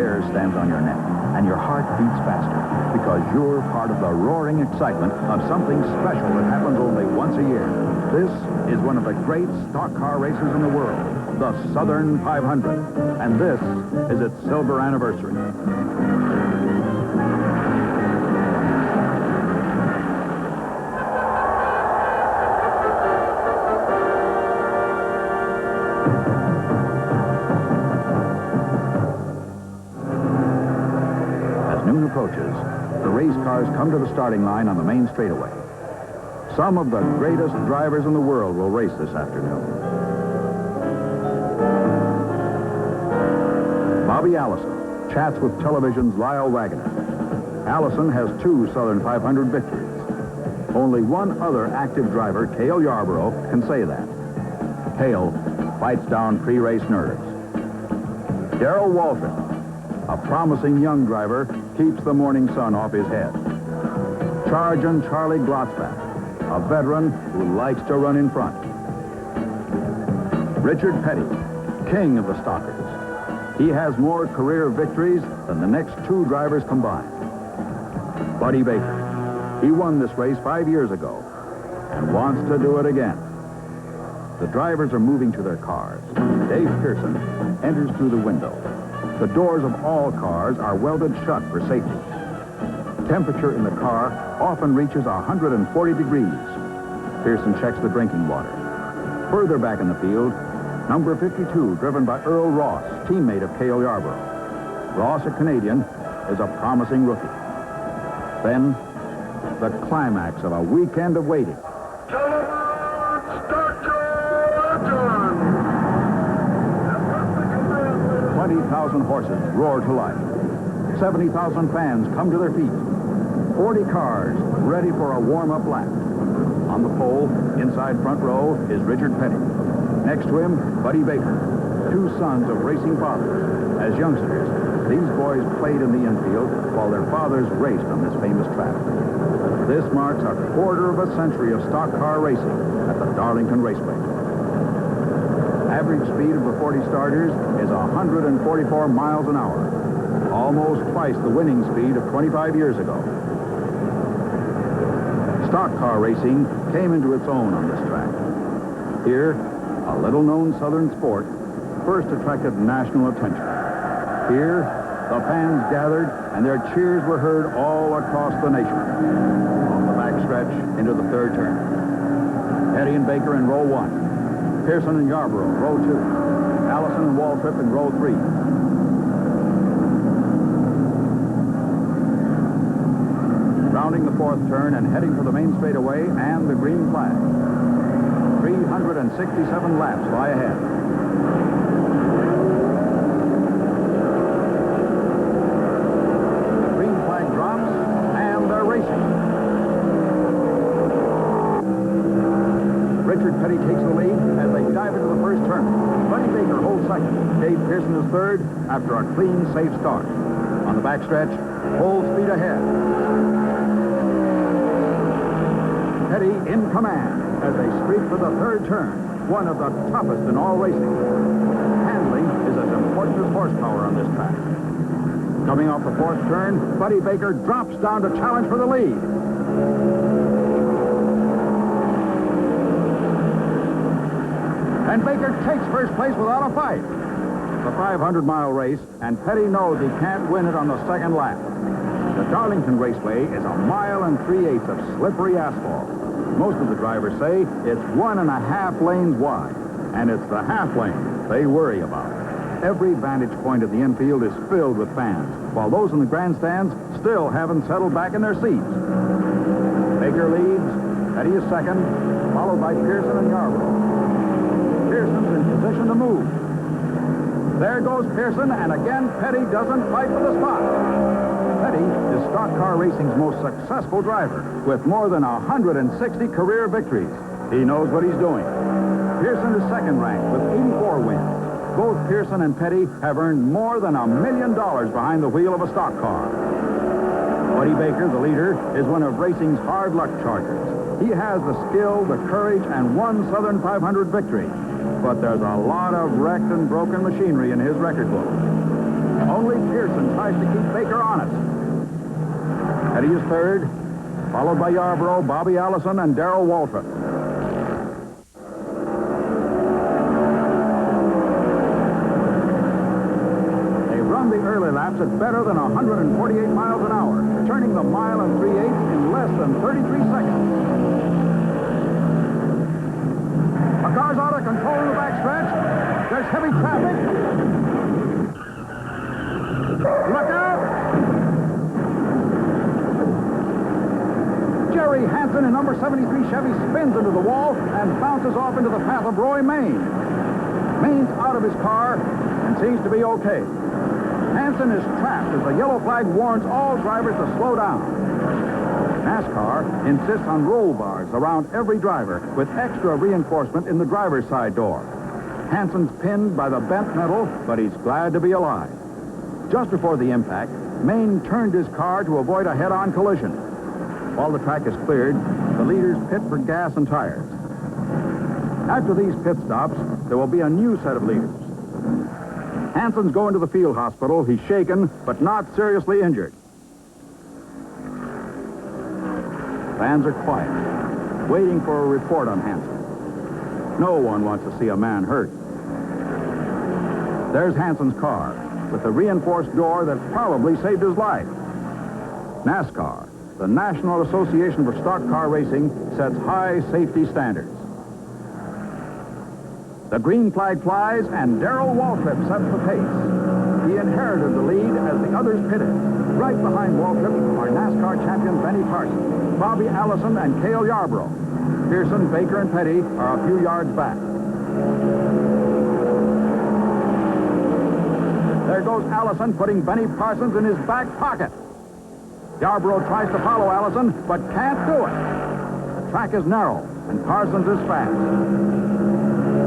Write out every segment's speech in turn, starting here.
hair stands on your neck, and your heart beats faster, because you're part of the roaring excitement of something special that happens only once a year. This is one of the great stock car races in the world, the Southern 500, and this is its silver anniversary. Noon approaches, the race cars come to the starting line on the main straightaway. Some of the greatest drivers in the world will race this afternoon. Bobby Allison chats with television's Lyle Waggoner. Allison has 2 Southern 500 victories. Only one other active driver, Cale Yarborough, can say that. Cale fights down pre-race nerves. Darrell Waltrip, a promising young driver, keeps the morning sun off his head. Sergeant Charlie Glotzbach, a veteran who likes to run in front. Richard Petty, king of the stockers. He has more career victories than the next 2 drivers combined. Buddy Baker, he won this race 5 years ago and wants to do it again. The drivers are moving to their cars. Dave Pearson enters through the window. The doors of all cars are welded shut for safety. Temperature in the car often reaches 140 degrees. Pearson checks the drinking water. Further back in the field, number 52, driven by Earl Ross, teammate of Cale Yarborough. Ross, a Canadian, is a promising rookie. Then, the climax of a weekend of waiting. 20,000 horses roar to life. 70,000 fans come to their feet. 40 cars ready for a warm-up lap. On the pole, inside front row, is Richard Petty. Next to him, Buddy Baker, 2 sons of racing fathers. As youngsters, these boys played in the infield while their fathers raced on this famous track. This marks a quarter of a century of stock car racing at the Darlington Raceway. Average speed of the 40 starters is 144 miles an hour, almost twice the winning speed of 25 years ago. Stock car racing came into its own on this track. Here, a little-known Southern sport first attracted national attention. Here, the fans gathered and their cheers were heard all across the nation. On the backstretch into the 3rd turn. Petty and Baker in row 1. Pearson and Yarborough, row 2. Allison and Waltrip in row 3. Rounding the 4th turn and heading for the main straightaway and the green flag. 367 laps lie ahead. The green flag drops, and they're racing. Richard Petty takes the lead as they dive into the 1st turn. Buddy Baker holds 2nd. Dave Pearson is 3rd after a clean, safe start. On the backstretch, full speed ahead. Petty in command as they streak for the 3rd turn, one of the toughest in all racing. Handling is as important as horsepower on this track. Coming off the 4th turn, Buddy Baker drops down to challenge for the lead. And Baker takes 1st place without a fight. The 500-mile race, and Petty knows he can't win it on the 2nd lap. The Darlington Raceway is 1 mile and 3/8 of slippery asphalt. Most of the drivers say it's 1.5 lanes wide, and it's the half lane they worry about. Every vantage point of the infield is filled with fans, while those in the grandstands still haven't settled back in their seats. Baker leads, Petty is 2nd, followed by Pearson and Yarborough. Pearson's in position to move. There goes Pearson, and again, Petty doesn't fight for the spot. Petty is stock car racing's most successful driver, with more than 160 career victories. He knows what he's doing. Pearson is 2nd ranked with 84 wins. Both Pearson and Petty have earned more than $1 million behind the wheel of a stock car. Buddy Baker, the leader, is one of racing's hard luck chargers. He has the skill, the courage, and 1 Southern 500 victory. But there's a lot of wrecked and broken machinery in his record book. Only Pearson tries to keep Baker honest. Petty is third, followed by Yarborough, Bobby Allison, and Darrell Waltrip. They've run the early laps at better than 148 miles an hour, turning the mile and 3/8 in less than 33 seconds. A car's out of control in the backstretch. There's heavy traffic. Look out! Jerry Hansen in number 73 Chevy spins into the wall and bounces off into the path of Roy Main. Main's out of his car and seems to be okay. Hansen is trapped as the yellow flag warns all drivers to slow down. NASCAR insists on roll bars around every driver with extra reinforcement in the driver's side door. Hansen's pinned by the bent metal, but he's glad to be alive. Just before the impact, Main turned his car to avoid a head-on collision. While the track is cleared, the leaders pit for gas and tires. After these pit stops, there will be a new set of leaders. Hansen's going to the field hospital. He's shaken, but not seriously injured. Fans are quiet, waiting for a report on Hansen. No one wants to see a man hurt. There's Hansen's car, with the reinforced door that probably saved his life. NASCAR, the National Association for Stock Car Racing, sets high safety standards. The green flag flies, and Darrell Waltrip sets the pace. He inherited the lead as the others pitted. Right behind Waltrip are NASCAR champion Benny Parsons, Bobby Allison, and Cale Yarborough. Pearson, Baker, and Petty are a few yards back. There goes Allison, putting Benny Parsons in his back pocket. Yarborough tries to follow Allison, but can't do it. The track is narrow, and Parsons is fast.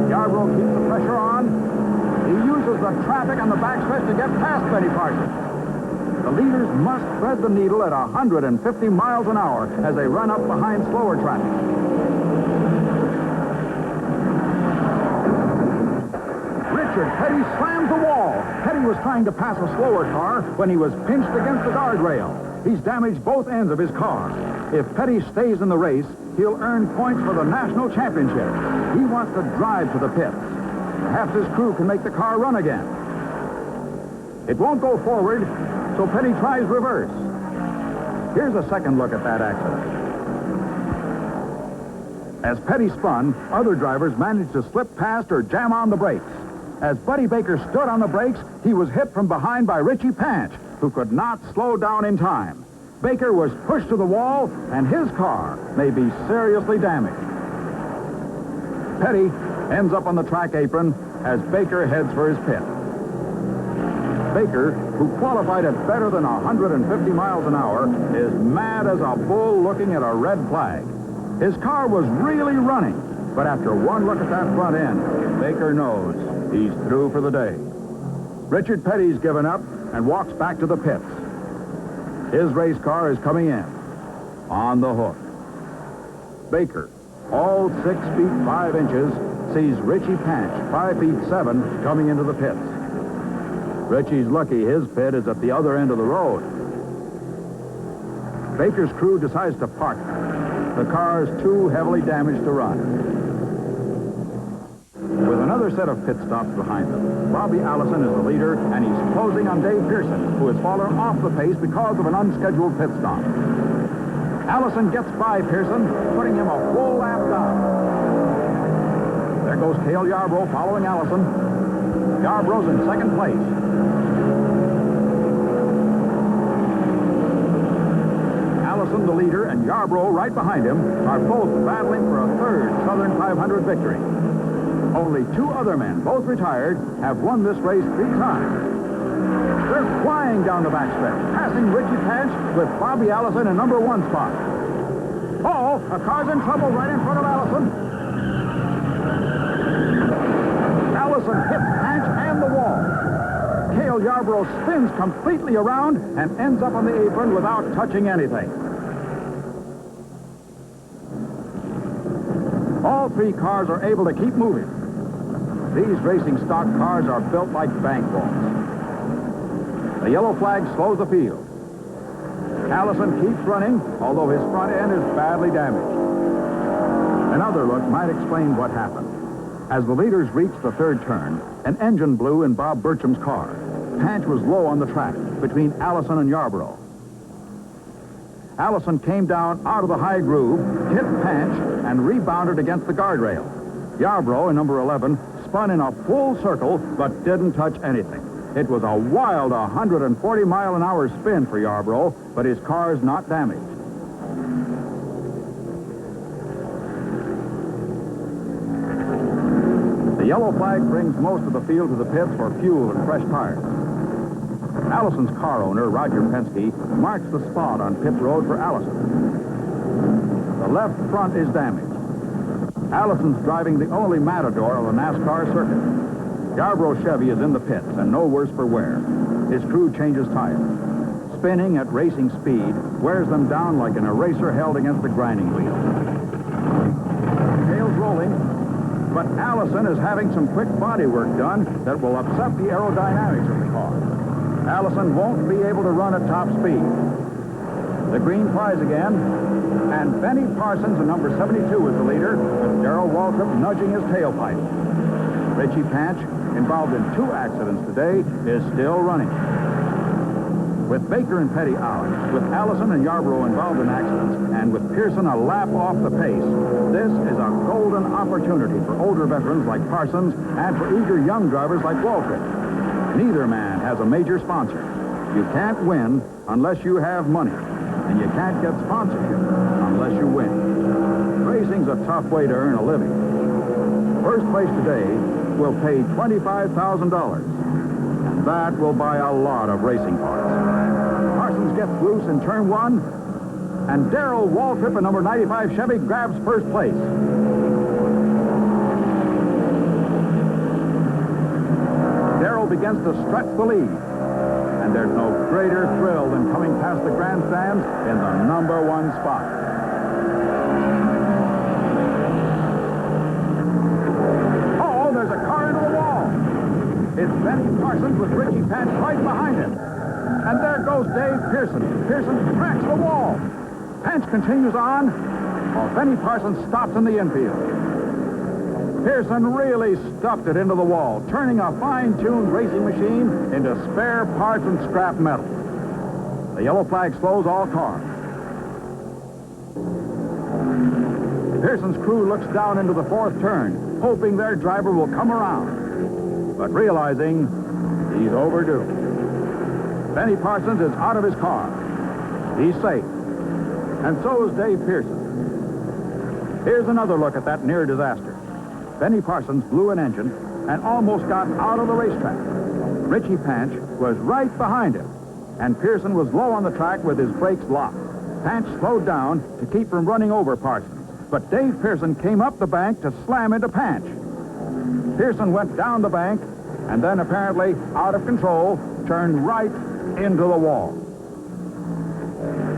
Yarborough keeps the pressure on. He uses the traffic on the backstretch to get past Benny Parsons. The leaders must thread the needle at 150 miles an hour as they run up behind slower traffic. Richard Petty slams the wall. Petty was trying to pass a slower car when he was pinched against the guardrail. He's damaged both ends of his car. If Petty stays in the race, he'll earn points for the national championship. He wants to drive to the pits. Perhaps his crew can make the car run again. It won't go forward, so Petty tries reverse. Here's a second look at that accident. As Petty spun, other drivers managed to slip past or jam on the brakes. As Buddy Baker stood on the brakes, he was hit from behind by Richie Panch, who could not slow down in time. Baker was pushed to the wall, and his car may be seriously damaged. Petty ends up on the track apron as Baker heads for his pit. Baker, who qualified at better than 150 miles an hour, is mad as a bull looking at a red flag. His car was really running, but after one look at that front end, Baker knows he's through for the day. Richard Petty's given up and walks back to the pits. His race car is coming in, on the hook. Baker, all 6 feet 5 inches, sees Richie Panch, 5 feet 7, coming into the pits. Richie's lucky his pit is at the other end of the road. Baker's crew decides to park. The car is too heavily damaged to run. With another set of pit stops behind them, Bobby Allison is the leader, and he's closing on Dave Pearson, who has fallen off the pace because of an unscheduled pit stop. Allison gets by Pearson, putting him a full lap down. There goes Cale Yarborough following Allison. Yarborough's in second place. Allison, the leader, and Yarborough right behind him are both battling for a third Southern 500 victory. Only 2 other men, both retired, have won this race 3 times. They're flying down the backstretch, passing Richie Panch with Bobby Allison in number 1 spot. Oh, a car's in trouble right in front of Allison. Allison hits Panch and the wall. Cale Yarborough spins completely around and ends up on the apron without touching anything. All 3 cars are able to keep moving. These racing stock cars are built like bank vaults. The yellow flag slows the field. Allison keeps running, although his front end is badly damaged. Another look might explain what happened. As the leaders reached the third turn, an engine blew in Bob Burcham's car. Panch was low on the track between Allison and Yarborough. Allison came down out of the high groove, hit Panch, and rebounded against the guardrail. Yarborough, in number 11, spun in a full circle, but didn't touch anything. It was a wild 140-mile-an-hour spin for Yarborough, but his car's not damaged. The yellow flag brings most of the field to the pits for fuel and fresh tires. Allison's car owner, Roger Penske, marks the spot on pit road for Allison. The left front is damaged. Allison's driving the only Matador on the NASCAR circuit. Yarborough Chevy is in the pits and no worse for wear. His crew changes tires. Spinning at racing speed wears them down like an eraser held against a grinding wheel. Tails rolling, but Allison is having some quick body work done that will upset the aerodynamics of the car. Allison won't be able to run at top speed. The green flies again, and Benny Parsons, in number 72, is the leader, with Darrell Waltrip nudging his tailpipe. Richie Panch, involved in 2 accidents today, is still running. With Baker and Petty out, with Allison and Yarborough involved in accidents, and with Pearson a lap off the pace, this is a golden opportunity for older veterans like Parsons and for eager young drivers like Waltrip. Neither man has a major sponsor. You can't win unless you have money, and you can't get sponsorship unless you win. Racing's a tough way to earn a living. First place today will pay $25,000, and that will buy a lot of racing parts. Parsons gets loose in turn 1, and Darrell Waltrip in number 95 Chevy grabs first place. Darrell begins to stretch the lead, and there's no greater thrill than coming past the grandstands in the number 1 spot. Oh, there's a car into the wall. It's Benny Parsons with Richie Panch right behind him. And there goes Dave Pearson. Pearson cracks the wall. Panch continues on, while Benny Parsons stops in the infield. Pearson really stuffed it into the wall, turning a fine-tuned racing machine into spare parts and scrap metal. The yellow flag slows all cars. Pearson's crew looks down into the 4th turn, hoping their driver will come around, but realizing he's overdue. Benny Parsons is out of his car. He's safe, and so is Dave Pearson. Here's another look at that near disaster. Benny Parsons blew an engine and almost got out of the racetrack. Richie Panch was right behind him, and Pearson was low on the track with his brakes locked. Panch slowed down to keep from running over Parsons, but Dave Pearson came up the bank to slam into Panch. Pearson went down the bank, and then apparently out of control, turned right into the wall.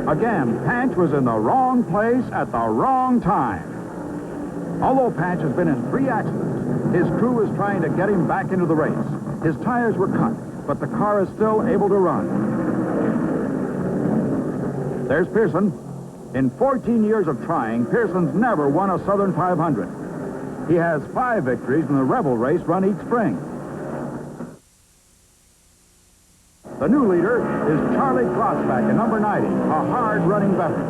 Again, Panch was in the wrong place at the wrong time. Although Panch has been in 3 accidents, his crew is trying to get him back into the race. His tires were cut, but the car is still able to run. There's Pearson. In 14 years of trying, Pearson's never won a Southern 500. He has 5 victories in the Rebel race run each spring. The new leader is Charlie Glotzback in number 90, a hard-running veteran.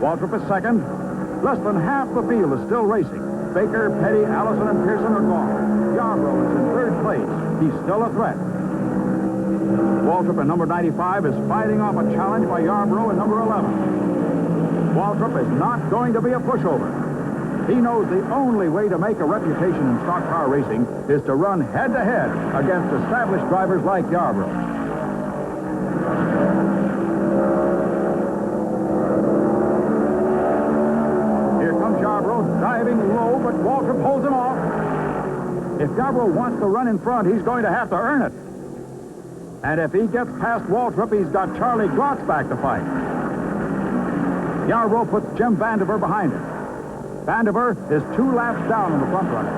Waltrip is second. Less than half the field is still racing. Baker, Petty, Allison, and Pearson are gone. Yarborough is in 3rd place. He's still a threat. Waltrip in number 95 is fighting off a challenge by Yarborough in number 11. Waltrip is not going to be a pushover. He knows the only way to make a reputation in stock car racing is to run head-to-head against established drivers like Yarborough. Diving low, but Waltrip holds him off. If Yarborough wants to run in front, he's going to have to earn it. And if he gets past Waltrip, he's got Charlie Glotzback to fight. Yarborough puts Jim Vandiver behind him. Vandiver is 2 laps down on the front runner.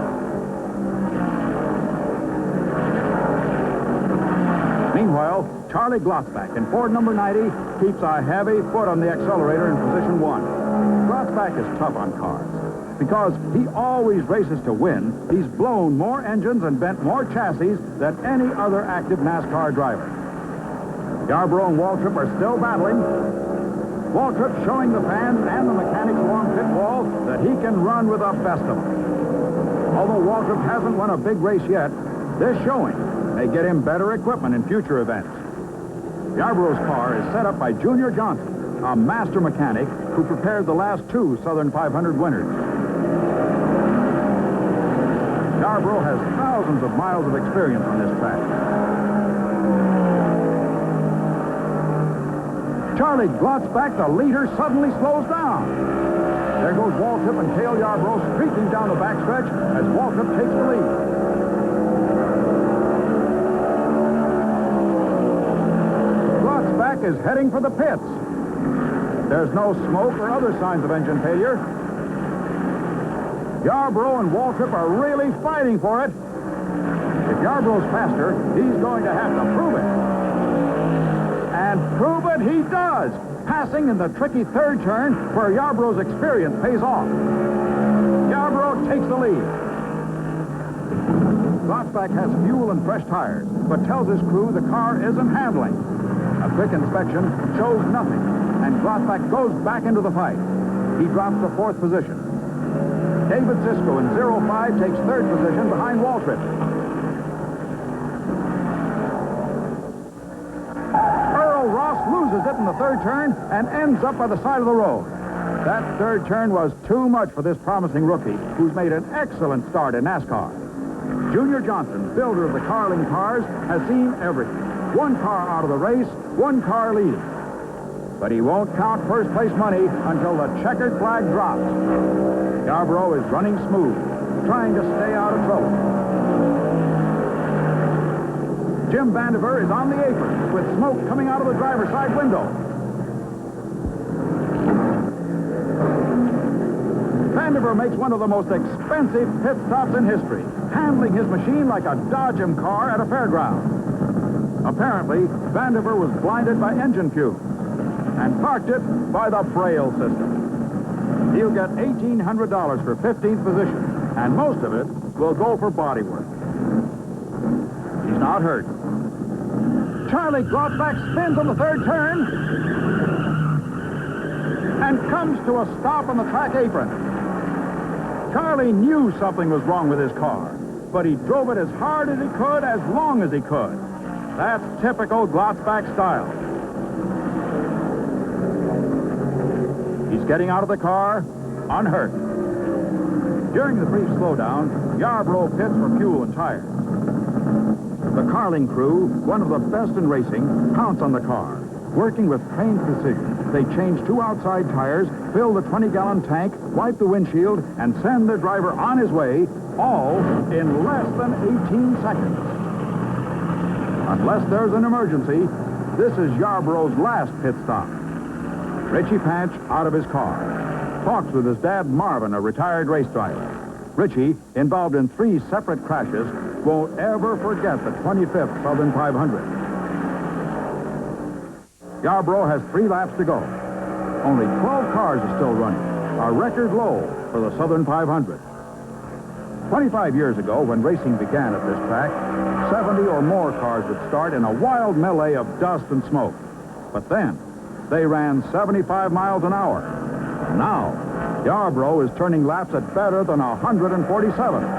Meanwhile, Charlie Glotzback in Ford number 90 keeps a heavy foot on the accelerator in position 1. Glotzback is tough on cars. Because he always races to win, he's blown more engines and bent more chassis than any other active NASCAR driver. Yarborough and Waltrip are still battling. Waltrip showing the fans and the mechanics along pit wall that he can run with the best of them. Although Waltrip hasn't won a big race yet, this showing may get him better equipment in future events. Yarborough's car is set up by Junior Johnson, a master mechanic who prepared the last 2 Southern 500 winners. Yarborough has thousands of miles of experience on this track. Charlie Glotzback, the leader, suddenly slows down. There goes Waltrip and Cale Yarborough streaking down the backstretch as Waltrip takes the lead. Glotzback is heading for the pits. There's no smoke or other signs of engine failure. Yarborough and Waltrip are really fighting for it. If Yarborough's faster, he's going to have to prove it. And prove it he does, passing in the tricky third turn where Yarborough's experience pays off. Yarborough takes the lead. Glotzback has fuel and fresh tires, but tells his crew the car isn't handling. A quick inspection shows nothing, and Glotzback goes back into the fight. He drops to 4th position. David Sisko in 05 takes 3rd position behind Waltrip. Earl Ross loses it in the 3rd turn and ends up by the side of the road. That 3rd turn was too much for this promising rookie, who's made an excellent start in NASCAR. Junior Johnson, builder of the Carling cars, has seen everything. 1 car out of the race, 1 car leading. But he won't count first-place money until the checkered flag drops. Yarborough is running smooth, trying to stay out of trouble. Jim Vandiver is on the apron with smoke coming out of the driver's side window. Vandiver makes one of the most expensive pit stops in history, handling his machine like a Dodgem car at a fairground. Apparently, Vandiver was blinded by engine fumes and parked it by the Braille system. He'll get $1,800 for 15th position, and most of it will go for bodywork. He's not hurt. Charlie Glotzback spins on the 3rd turn and comes to a stop on the track apron. Charlie knew something was wrong with his car, but he drove it as hard as he could, as long as he could. That's typical Glotzback style. He's getting out of the car, unhurt. During the brief slowdown, Yarborough pits for fuel and tires. The Carling crew, one of the best in racing, pounce on the car. Working with trained precision, they change 2 outside tires, fill the 20-gallon tank, wipe the windshield, and send their driver on his way, all in less than 18 seconds. Unless there's an emergency, this is Yarborough's last pit stop. Richie Panch out of his car. Talks with his dad, Marvin, a retired race driver. Richie, involved in 3 separate crashes, won't ever forget the 25th Southern 500. Yarborough has 3 laps to go. Only 12 cars are still running, a record low for the Southern 500. 25 years ago, when racing began at this track, 70 or more cars would start in a wild melee of dust and smoke. But then, they ran 75 miles an hour. Now, Yarborough is turning laps at better than 147. In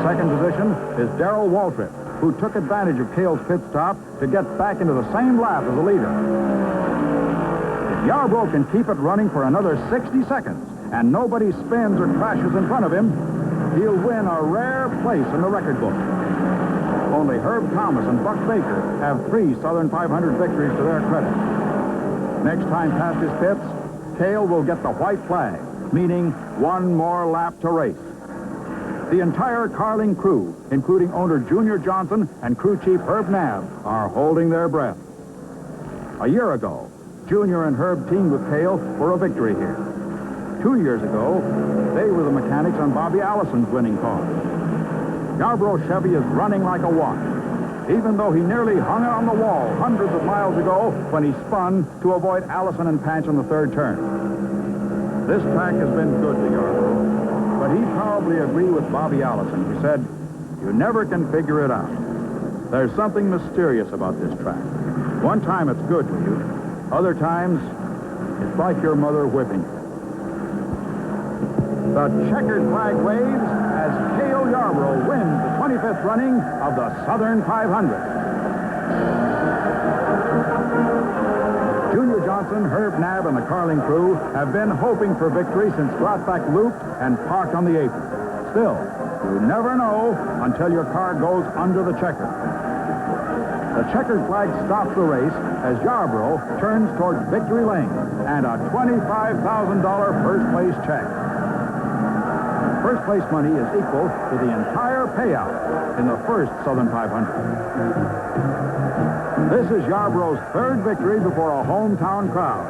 2nd position is Darrell Waltrip, who took advantage of Cale's pit stop to get back into the same lap as the leader. If Yarborough can keep it running for another 60 seconds and nobody spins or crashes in front of him, he'll win a rare place in the record book. Only Herb Thomas and Buck Baker have 3 Southern 500 victories to their credit. Next time past his pits, Cale will get the white flag, meaning 1 more lap to race. The entire Carling crew, including owner Junior Johnson and crew chief Herb Nabb, are holding their breath. A year ago, Junior and Herb teamed with Cale for a victory here. 2 years ago, they were the mechanics on Bobby Allison's winning car. Yarborough Chevy is running like a watch. even though he nearly hung it on the wall hundreds of miles ago when he spun to avoid Allison and Panch on the third turn. This track has been good to Yarborough, but he'd probably agree with Bobby Allison, who said, "You never can figure it out. There's something mysterious about this track. One time it's good to you, other times it's like your mother whipping you." The checkered flag waves as Cale Yarborough wins the 25th running of the Southern 500. Junior Johnson, Herb Nabb, and the Carling crew have been hoping for victory since Glottbach looped and parked on the apron. Still, you never know until your car goes under the checker. The checkered flag stops the race as Yarborough turns towards victory lane and a $25,000 first place check. First place money is equal to the entire payout in the first Southern 500. This is Yarborough's third victory before a hometown crowd,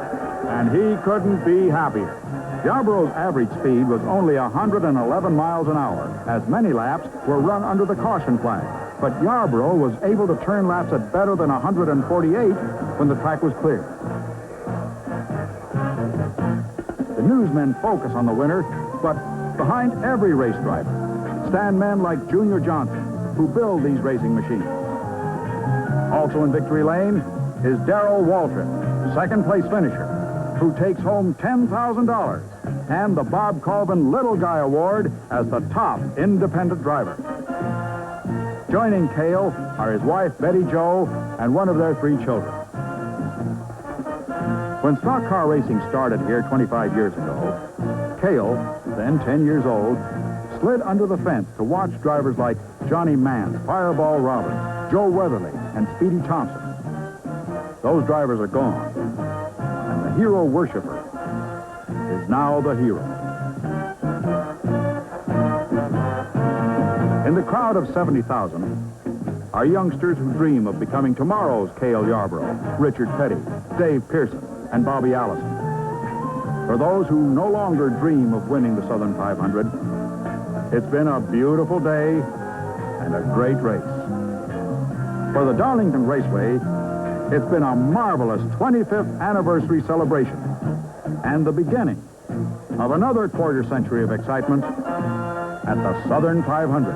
and he couldn't be happier. Yarborough's average speed was only 111 miles an hour, as many laps were run under the caution flag. But Yarborough was able to turn laps at better than 148 when the track was clear. The newsmen focus on the winner, but behind every race driver stand men like Junior Johnson, who build these racing machines. Also in victory lane is Darrell Waltrip, second place finisher, who takes home $10,000 and the Bob Colvin Little Guy Award as the top independent driver. Joining Cale are his wife, Betty Jo, and one of their 3 children. When stock car racing started here 25 years ago, Cale, then 10 years old, slid under the fence to watch drivers like Johnny Mance, Fireball Roberts, Joe Weatherly, and Speedy Thompson. Those drivers are gone, and the hero worshiper is now the hero. In the crowd of 70,000 are youngsters who dream of becoming tomorrow's Cale Yarborough, Richard Petty, Dave Pearson, and Bobby Allison. For those who no longer dream of winning the Southern 500, it's been a beautiful day and a great race. For the Darlington Raceway, it's been a marvelous 25th anniversary celebration and the beginning of another quarter century of excitement at the Southern 500.